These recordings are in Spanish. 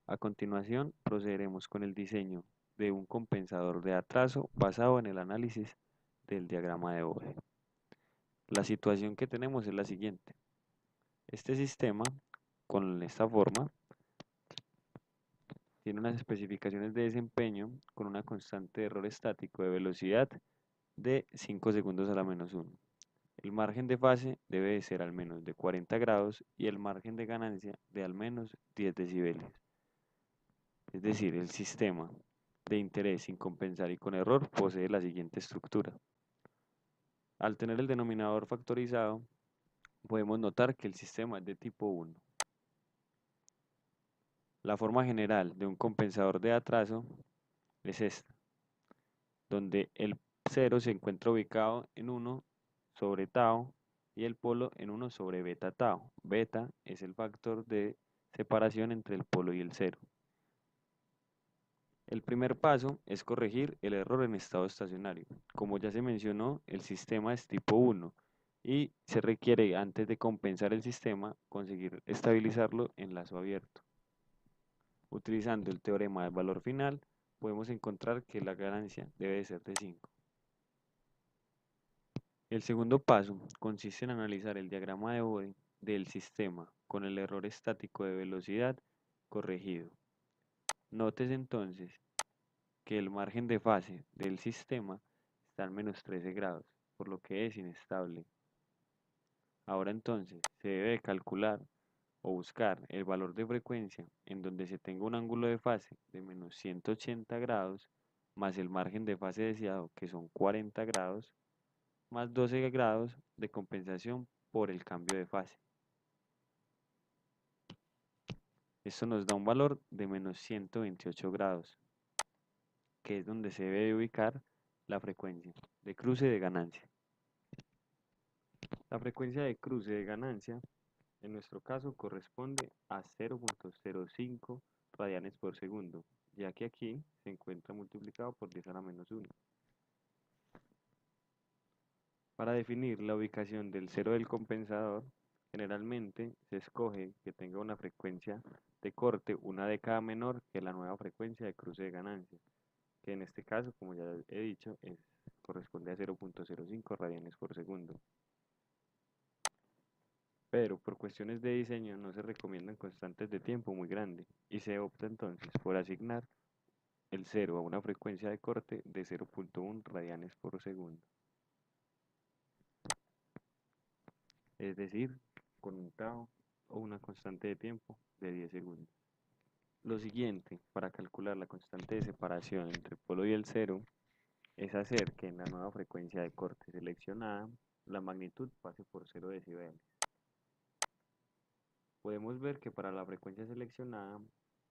A continuación, procederemos con el diseño de un compensador de atraso basado en el análisis del diagrama de Bode. La situación que tenemos es la siguiente. Este sistema, con esta forma, tiene unas especificaciones de desempeño con una constante de error estático de velocidad de 5 segundos a la menos 1. El margen de fase debe de ser al menos de 40 grados y el margen de ganancia de al menos 10 decibelios. Es decir, el sistema de interés sin compensar y con error posee la siguiente estructura. Al tener el denominador factorizado, podemos notar que el sistema es de tipo 1. La forma general de un compensador de atraso es esta, donde el 0 se encuentra ubicado en 1 sobre tau y el polo en 1 sobre beta tau. Beta es el factor de separación entre el polo y el 0. El primer paso es corregir el error en estado estacionario. Como ya se mencionó, el sistema es tipo 1 y se requiere, antes de compensar el sistema, conseguir estabilizarlo en lazo abierto. Utilizando el teorema del valor final, podemos encontrar que la ganancia debe de ser de 5. El segundo paso consiste en analizar el diagrama de Bode del sistema con el error estático de velocidad corregido. Nótese entonces que el margen de fase del sistema está al menos 13 grados, por lo que es inestable. Ahora entonces se debe calcular o buscar el valor de frecuencia en donde se tenga un ángulo de fase de menos 180 grados más el margen de fase deseado, que son 40 grados, más 12 grados de compensación por el cambio de fase. Esto nos da un valor de menos 128 grados, que es donde se debe ubicar la frecuencia de cruce de ganancia. La frecuencia de cruce de ganancia, en nuestro caso, corresponde a 0.05 radianes por segundo, ya que aquí se encuentra multiplicado por 10 a la menos 1. Para definir la ubicación del cero del compensador, generalmente se escoge que tenga una frecuencia de corte una década menor que la nueva frecuencia de cruce de ganancia, que en este caso, como ya he dicho, corresponde a 0.05 radianes por segundo. Pero por cuestiones de diseño no se recomiendan constantes de tiempo muy grandes y se opta entonces por asignar el 0 a una frecuencia de corte de 0.1 radianes por segundo. Es decir, con un tau o una constante de tiempo de 10 segundos. Lo siguiente para calcular la constante de separación entre el polo y el 0 es hacer que en la nueva frecuencia de corte seleccionada la magnitud pase por 0 decibeles. Podemos ver que para la frecuencia seleccionada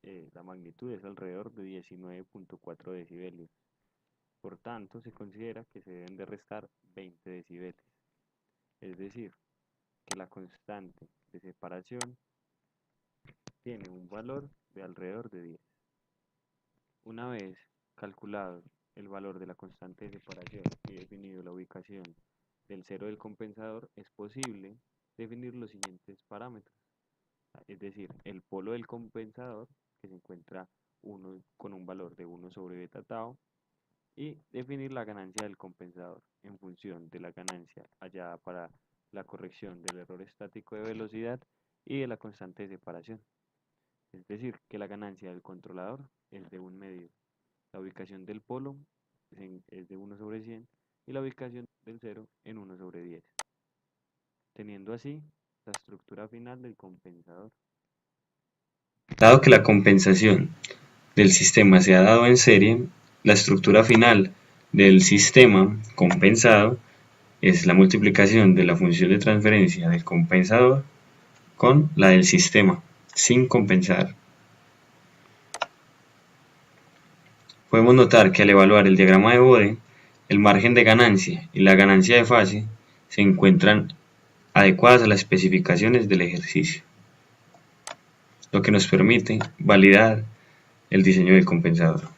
la magnitud es alrededor de 19.4 decibelios. Por tanto, se considera que se deben de restar 20 decibeles. Es decir, que la constante de separación tiene un valor de alrededor de 10. Una vez calculado el valor de la constante de separación y definido la ubicación del cero del compensador, es posible definir los siguientes parámetros. Es decir, el polo del compensador, que se encuentra con un valor de 1 sobre beta tau, y definir la ganancia del compensador en función de la ganancia hallada para la corrección del error estático de velocidad y de la constante de separación. Es decir, que la ganancia del controlador es de 1 medio, la ubicación del polo es de 1 sobre 100 y la ubicación del 0 en 1 sobre 10, teniendo así la estructura final del compensador. Dado que la compensación del sistema se ha dado en serie, la estructura final del sistema compensado es la multiplicación de la función de transferencia del compensador con la del sistema sin compensar. Podemos notar que al evaluar el diagrama de Bode, el margen de ganancia y la ganancia de fase se encuentran adecuadas a las especificaciones del ejercicio, lo que nos permite validar el diseño del compensador.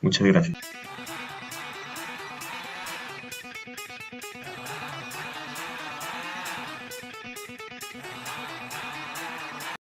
Muchas gracias.